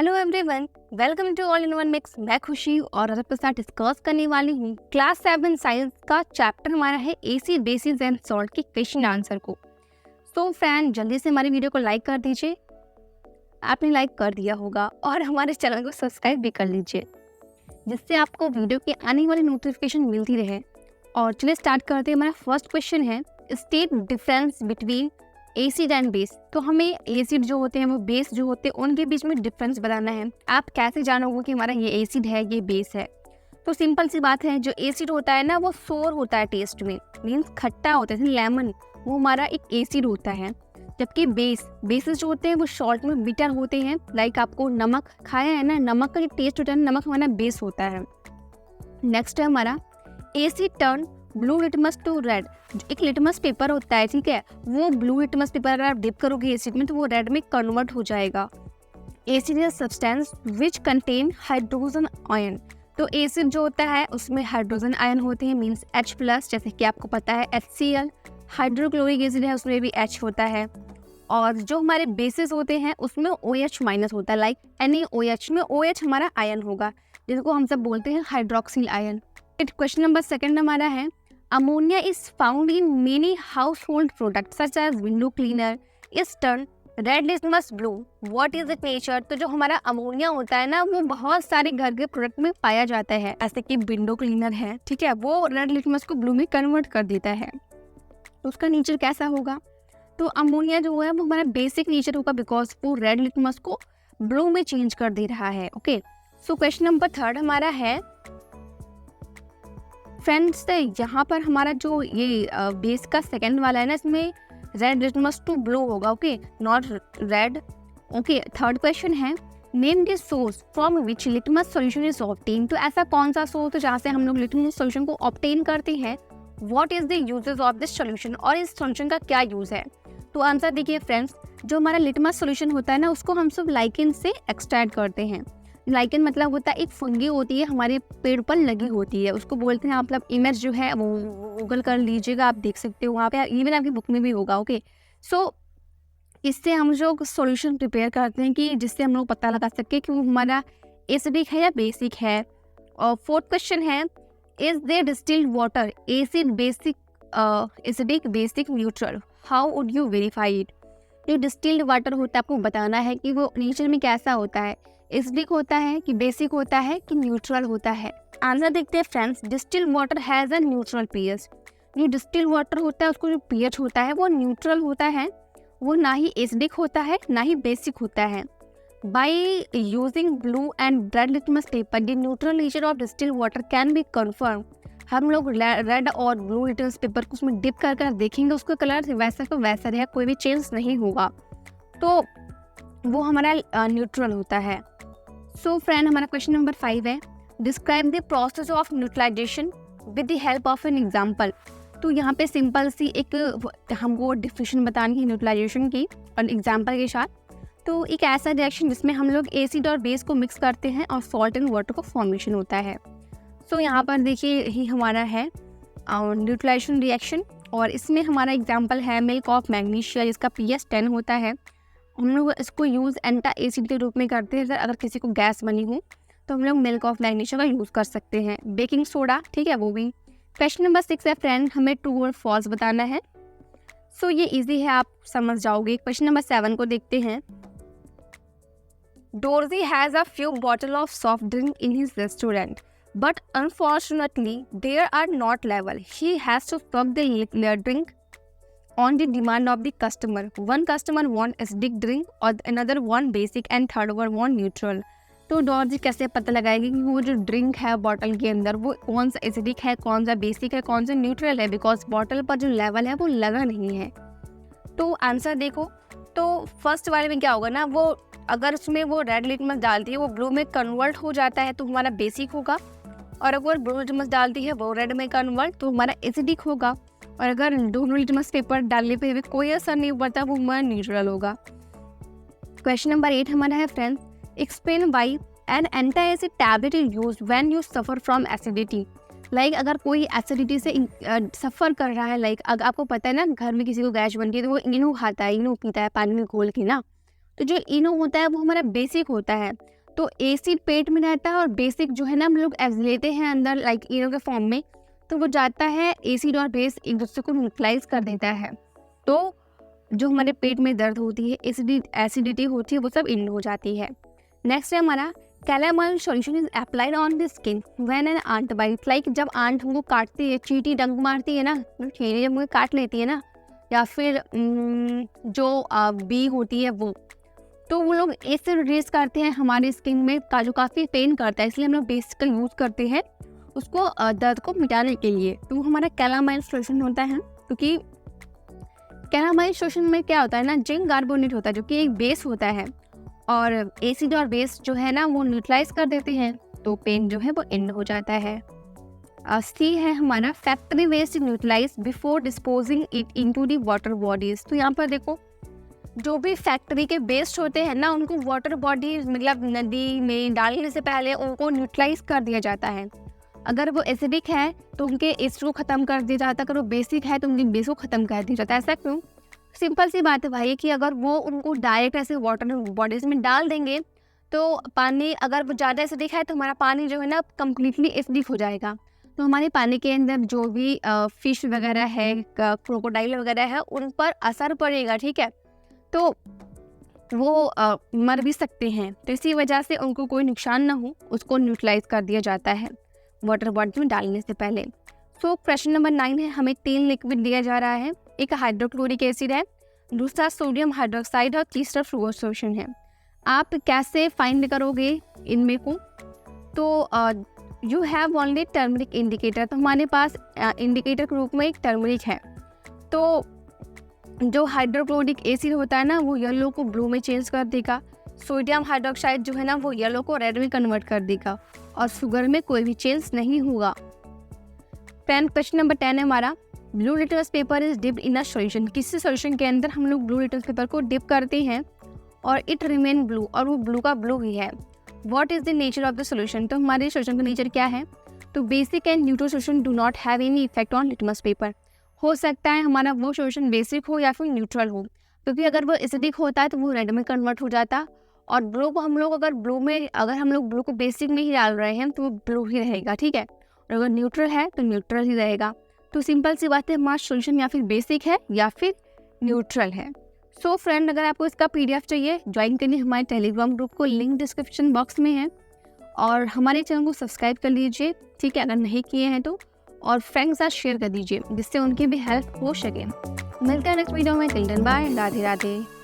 Hello everyone, welcome to all in one mix. मैं खुशी और आपके साथ डिस्कस करने वाली हूँ क्लास 7 साइंस का चैप्टर हमारा है एसिड बेसिस एंड सॉल्ट के क्वेश्चन आंसर को। सो फ्रेंड, जल्दी से हमारी वीडियो को लाइक कर दीजिए। आपने लाइक कर दिया होगा और हमारे चैनल को सब्सक्राइब भी कर लीजिए, जिससे आपको वीडियो की आने वाली नोटिफिकेशन मिलती रहे। और चलिए स्टार्ट करते हैं। हमारा फर्स्ट क्वेश्चन है state difference between acid and base. तो हमें एसिड जो होते हैं वो बेस जो होते हैं उनके बीच में डिफरेंस बताना है। आप कैसे जानोगे कि हमारा ये एसिड है ये बेस है? तो सिंपल सी बात है, जो एसिड होता है ना वो सोर होता है टेस्ट में, मीन्स खट्टा होता है, जैसे लेमन, वो हमारा एक एसिड होता है। जबकि बेसिस जो होते हैं वो सॉल्ट में बिटर होते हैं। लाइक आपको नमक खाया है ना, नमक का जो टेस्ट होता है, नमक हमारा बेस होता है। नेक्स्ट है हमारा acid turn blue litmus to red. एक लिटमस पेपर होता है, ठीक है, वो ब्लू लिटमस पेपर अगर आप डिप करोगे एसिड में तो वो रेड में कन्वर्ट हो जाएगा। Acid is substance which contain hydrogen ion. तो एसिड जो होता है उसमें हाइड्रोजन आयन होते हैं, मीन्स H+, जैसे कि आपको पता है HCl। हाइड्रोक्लोरिक एसिड है उसमें भी H होता है। और जो हमारे बेसिस होते हैं उसमें OH- होता है, लाइक NaOH में OH हमारा आयन होगा, जिसको हम सब बोलते हैं हाइड्रोक्सिल आयन। क्वेश्चन नंबर 2 हमारा है ammonia is found in many household product such as window cleaner is turn red litmus blue, what is it nature. तो जो हमारा अमोनिया होता है ना वो बहुत सारे घर के प्रोडक्ट में पाया जाता है, ऐसे कि विंडो क्लीनर है, ठीक है, वो रेड लिटमस को ब्लू में कन्वर्ट कर देता है। तो उसका नेचर कैसा होगा? तो अमोनिया जो है वो हमारा बेसिक नेचर होगा, बिकॉज वो रेड लिटमस को ब्लू में चेंज कर दे रहा है। ओके, सो क्वेश्चन नंबर 3 हमारा है फ्रेंड्स, यहाँ पर हमारा जो ये बेस का सेकंड वाला है ना, इसमें रेड लिटमस टू ब्लू होगा, okay, not red. Okay, third question है name the source from which litmus solution is obtain. तो ऐसा कौन सा सोर्स है जहाँ से हम लोग लिटमस सॉल्यूशन को ऑब्टेन करते हैं? What is the uses of this solution, और इस सॉल्यूशन का क्या यूज है? तो आंसर देखिए फ्रेंड्स, जो हमारा लिटमस सॉल्यूशन होता है ना उसको हम सब लाइकेन से एक्सट्रैक्ट करते हैं। लाइकेन मतलब होता है एक फंगी होती है, हमारे पेड़ पर लगी होती है, उसको बोलते हैं। मतलब इमेज जो है वो गूगल कर लीजिएगा, आप देख सकते हो, वहाँ पे इवन आपकी बुक में भी होगा। ओके, सो इससे हम लोग सॉल्यूशन प्रिपेयर करते हैं कि जिससे हम लोग पता लगा सके कि वो हमारा एसिडिक है या बेसिक है। और फोर्थ क्वेश्चन है is there distilled water acid basic acidic basic neutral, how would you verify it. जो डिस्टिल्ड वाटर होता है आपको बताना है कि वो नेचर में कैसा होता है, एसिडिक होता है कि बेसिक होता है कि न्यूट्रल होता है। आंसर देखते हैं friends, distilled water has a neutral pH. जो डिस्टिल्ड वाटर होता है उसको जो पीएच होता है वो न्यूट्रल होता है, वो ना ही एसिडिक होता है ना ही बेसिक होता है। By using blue and red litmus paper the neutral nature of distilled water can be confirm. हम लोग रेड और ब्लू लिटमस पेपर को उसमें डिप कर कर देखेंगे, उसका कलर वैसा का वैसा रहेगा, कोई भी चेंज नहीं होगा, तो वो हमारा न्यूट्रल होता है। सो फ्रेंड, हमारा क्वेश्चन नंबर 5 है describe the process of neutralization with the help of an example. तो यहाँ पे सिंपल सी एक हमको डिफिनेशन बतानी है न्यूट्रलाइजेशन की और एग्जांपल के साथ। तो एक ऐसा रिएक्शन जिसमें हम लोग एसिड और बेस को मिक्स करते हैं और सॉल्ट एंड वाटर को फॉर्मेशन होता है। सो यहाँ पर देखिए ही हमारा है न्यूट्रलाइजेशन रिएक्शन, और इसमें हमारा एग्जाम्पल है मिल्क ऑफ मैग्नीशिया, जिसका pH 10 होता है। हम लोग इसको यूज़ एंटा एसिड के रूप में करते हैं। अगर किसी को गैस बनी हो तो हम लोग मिल्क ऑफ मैग्नीशिया का यूज़ कर सकते हैं। बेकिंग सोडा, ठीक है, वो भी। क्वेश्चन नंबर 6 है फ्रेंड, हमें ट्रू और फॉल्स बताना है। सो ये इजी है, आप समझ जाओगे। क्वेश्चन नंबर 7 को देखते हैं। Dorji has a few bottle of soft drink in his restaurant but unfortunately there are not level, he has to serve the drink on the demand of the customer. One customer want acidic drink और another one basic and third one want neutral. तो डॉर्जी कैसे पता लगाएगी कि वो जो drink है bottle के अंदर वो कौन सा एसिडिक है, कौन सा बेसिक है, कौन सा न्यूट्रल है, बिकॉज बॉटल पर जो लेवल है वो लगा नहीं है। तो आंसर देखो, तो फर्स्ट वाले में क्या होगा ना, वो अगर उसमें वो रेड लिटमस डालती है वो ब्लू में कन्वर्ट हो जाता है तो हमारा बेसिक होगा, और अगर ब्लू लिटमस डालती है वो रेड में कन्वर्ट तो हमारा एसिडिक होगा, और अगर दोनों लिटमस पेपर डालने पे भी कोई असर नहीं पड़ता वो हमारा न्यूट्रल होगा। क्वेश्चन नंबर 8 हमारा है friends, explain why an anti acid tablet is used when you suffer from acidity. Like अगर कोई एसिडिटी से सफ़र कर रहा है, लाइक अगर आपको पता है ना घर में किसी को गैस बनती है तो वो इनो खाता है, इनो पीता है पानी में घोल के ना, तो जो इनो होता है वो हमारा बेसिक होता है, तो एसिड पेट में रहता है और बेसिक जो है ना हम लोग लेते हैं अंदर लाइक इनो के फॉर्म में, तो वो जाता है एसिड और बेस एक दूसरे को न्यूट्रलाइज कर देता है। तो जो हमारे पेट में दर्द होती है, एसिडिटी होती है, वो सब इन हो जाती है। नेक्स्ट है हमारा calamine solution is applied on the skin when an ant bite, like जब आंट हमको काटती है, चींटी डंक मारती है ना, चींटी जब मुझे काट लेती है ना, या फिर जो बी होती है वो, तो वो लोग एसिड रिलीज करते हैं हमारी स्किन में जो काफ़ी पेन करता है, इसलिए हम लोग बेस का यूज़ करते हैं उसको दर्द को मिटाने के लिए। तो वो हमारा कैलामाइन सॉल्यूशन होता है, क्योंकि कैलामाइन सॉल्यूशन में क्या होता है ना, जिंक कार्बोनेट होता है जो कि एक बेस होता है, और एसिड और बेस जो है ना वो न्यूट्रलाइज कर देते हैं, तो पेन जो है वो एंड हो जाता है। सी है हमारा factory waste neutralize before disposing it into the water bodies. तो यहाँ पर देखो, जो भी फैक्ट्री के वेस्ट होते हैं ना, उनको वाटर बॉडीज मतलब नदी में डालने से पहले उनको न्यूट्रलाइज कर दिया जाता है। अगर वो एसिडिक है तो उनके एसिड को ख़त्म कर दिया जाता है, अगर वो बेसिक है तो उनके बेस को ख़त्म कर दिया जाता है। ऐसा क्यों? सिंपल सी बात है भाई कि अगर वो उनको डायरेक्ट ऐसे वाटर बॉडीज में डाल देंगे तो पानी, अगर वो ज़्यादा एसिडिक है तो हमारा पानी जो है ना कम्प्लीटली एसिडिक हो जाएगा, तो हमारे पानी के अंदर जो भी फिश वगैरह है, क्रोकोडाइल वगैरह है, उन पर असर पड़ेगा, ठीक है, तो वो मर भी सकते हैं। तो इसी वजह से उनको कोई नुकसान ना हो, उसको न्यूट्रलाइज कर दिया जाता है वाटर बॉडी में डालने से पहले। सो क्वेश्चन नंबर 9 है, हमें 3 लिक्विड दिया जा रहा है, एक हाइड्रोक्लोरिक एसिड है, दूसरा सोडियम हाइड्रोक्साइड और तीसरा फ्लूओर सॉल्यूशन है। आप कैसे फाइंड करोगे इनमें को? तो you have only turmeric indicator, तो हमारे पास इंडिकेटर के रूप में एक टर्मरिक है। तो जो हाइड्रोक्लोरिक एसिड होता है ना वो येलो को ब्लू में चेंज कर देगा, सोडियम हाइड्रोक्साइड जो है ना वो येलो को रेड में कन्वर्ट कर देगा, और शुगर में कोई भी चेंज नहीं होगा। क्वेश्चन नंबर 10 है हमारा, blue litmus paper is dipped in a solution. किसी सॉल्यूशन के अंदर हम लोग ब्लू लिटमस पेपर को डिप करते हैं और इट रिमेन ब्लू, और वो ब्लू का ब्लू ही है। What is the nature of the solution? तो हमारे सॉल्यूशन का नेचर क्या है? तो basic and neutral solution do not have any effect on litmus paper. हो सकता है हमारा वो सॉल्यूशन बेसिक हो या फिर न्यूट्रल हो, क्योंकि अगर वो एसिडिक होता है तो वो रेड में कन्वर्ट हो जाता, और ब्लू को हम लोग अगर हम लोग ब्लू को बेसिक में ही डाल रहे हैं तो वो ब्लू ही रहेगा, ठीक है, और अगर न्यूट्रल है तो न्यूट्रल ही रहेगा। तो सिंपल सी बात है, हमारा सॉल्यूशन या फिर बेसिक है या फिर न्यूट्रल है। सो फ्रेंड, अगर आपको इसका PDF चाहिए, ज्वाइन करिए हमारे टेलीग्राम ग्रुप को, लिंक डिस्क्रिप्शन बॉक्स में है, और हमारे चैनल को सब्सक्राइब कर लीजिए, ठीक है, अगर नहीं किए हैं तो, और फ्रेंड्स के साथ शेयर कर दीजिए जिससे उनकी भी हेल्प हो सके। मिलते हैं नेक्स्ट वीडियो में, till then bye, Radhe Radhe.